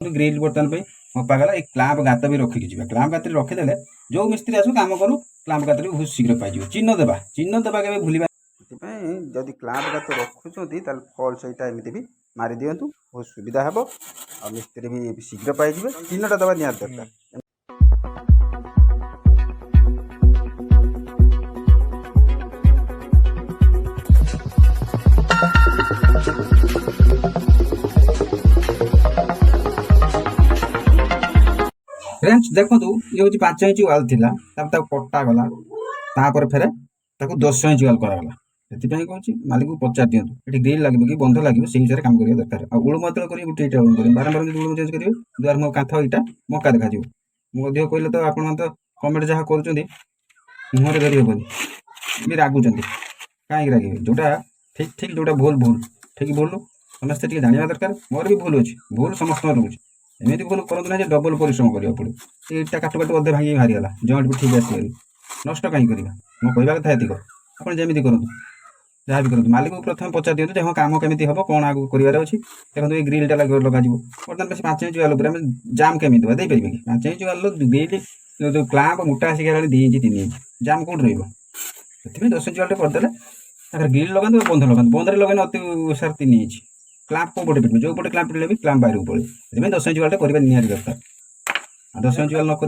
Grill बर्तन पे मपा गला एक क्लाम्प गात भी रखिकी जी क्लाम्प गात रखीदे जो मिस्त्री आसू कम करूँ क्लाम्प गात भी बहुत शीघ्र पाई चिन्ह देवा के भूल जदि क्लाम्प गात रखुच्च फल्स यहाँ एमती भी मारी दिंतु बहुत सुविधा हे और मिस्त्री भी शीघ्र पाई चिन्हटा देवा नि दरकार। फ्रेंड्स देखो ये हूँ 5 इंच वाल थी कटा गला फेर 10 इंच वाल कराला से कौन मालिक को पचार दिंतु ये ग्रिल लगे कि बंध लगे से हिसाब से कम करवा दरकार उड़म अतल कर गोटे इटा उड़म कर बारंबार उड़म चेंज करेंगे द्वार मो कांथ इटा मका देखा मुझे कहले तो आप कमेंट जहाँ कर मुहर धरी हेनी रागुंट कहीं रागे जोटा ठीक ठीक जोटा भूल भूल ठीक भूल समस्ते जाना दरकार मोर भी भूल अच्छी भूल समस्त रोचे एमती भूल करूँ ना डबल परिश्रम करा पड़े इटा काटू काटू अधे भांगी बाहरीगला जॉइंट भी ठीक आसगली नष्ट कहीं करवा मो कहवा कथा ये आप जमी करूँ जहाँ भी करूँ मालिक को प्रथम पचार दिखाँ हाँ कम केमी हम कौन आगे कर देखो ये ग्रिलटा लगा बर्तमान बेस 5 इंच वाल आम जाम केमी देपारे कि 5 इंच वाल ग्रिल जो क्लाम्प मोटा आसिक 2 इंच 3 इंच जाम कौट रे 10 इंच वाले करदे ग्रिल लगा बंध लगा बंधे लगे अति सार 3 इंच क्लाम्प को पटे पिटे जो पटे क्लाम्प पिटे भी क्लाम्प बाहर को पड़े से 10 इंच वाला करवा निहारी दरकार 10 इंच वाला नक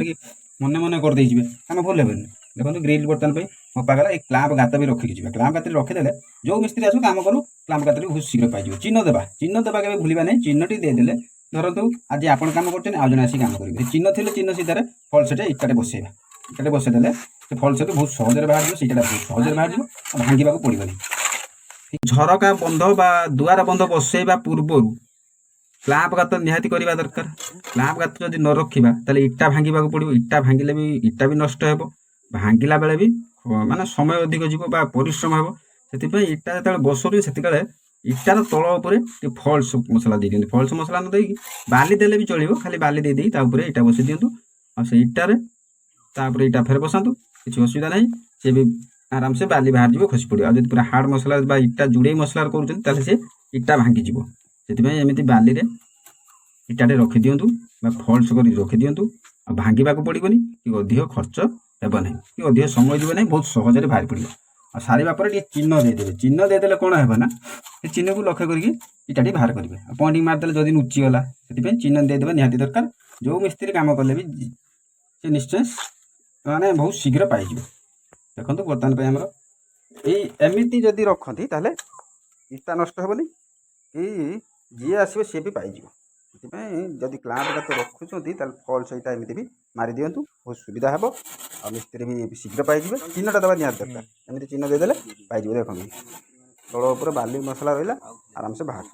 मन मन करदे आम भूल हेबे देखो ग्रिल बर्तन पे मपा गला एक क्लाम्प गात भी रखिकी जी क्लाम्प गात रखीदे जो मिस्त्री आसू कम करूँ क्लाम्प गात भी बहुत शीघ्र पाई चिन्ह देवा के भूल ना चिन्हटी देदेले धरतु आज आप कम कर आज जन आसी कम करेंगे चिन्ह थे चिन्ह सीधार फल्सटे इटाटे बसैबा इटाटे बसईदे से फल्स बहुत सहज बाहर सीटा बहुत सहज बाहर भांगा पड़ोनी झरका बंध बा दुआर बंध बसैबा पूर्व क्लाम्प गात निहाती करवा दरकार क्लाम्प गात जब न रखा इटा भांगा पड़ो इटा भांगिले भी इटा भी नष्ट हो भांगिला बेले भी माने समय अधिक जीव परिश्रम हे से इटा जो बसो से इटार तल उपर फल्स मसला दे दिखाँ फल्स मसला न देकी बाली देले भी चलो खाली बाली दे इटा बसई दिंतु आ से इटार इटा फेर बसातु किसी असुविधा नहीं सी भी आराम से बाली बाहर जीव खसी पड़ो आज पूरा हार्ड मसला इटा जुड़े मसला कर इटा भांगी जीव से एमती बाली रे इटाटे रखी दिंतु फल्स कर रखी दिंतु आ भांगा पड़ोनी कि अधिक खर्च हेब ना कि अधिक समय जीव ना बहुत सहज बाहर पड़ो आ सारा पर चिन्ह देदेले कौन है ना चिन्ह को लक्ष्य करके इटाटी बाहर करेंगे पॉइंटिंग मारदेले जदि नुचिगला से चिन्ह देदेवे निहाती दरकार जो मिस्त्री काम कले भी से निश्चय माने बहुत शीघ्र पाई देखो बर्तमान पे आमर एमती जदि रखती ताले इटा नष्ट हेनी कि जी आसो सी भी पाई जदि क्लाम्प गात रखुच्च फल्स यहाँ एमती भी मारी दिंतु बहुत सुविधा हे और मिस्त्री भी शीघ्र पाई चिन्हटा देवा नि दरकार एमती चिन्ह देदेले पाई देखो तल उपर बाली मसला रहा आराम से बाहर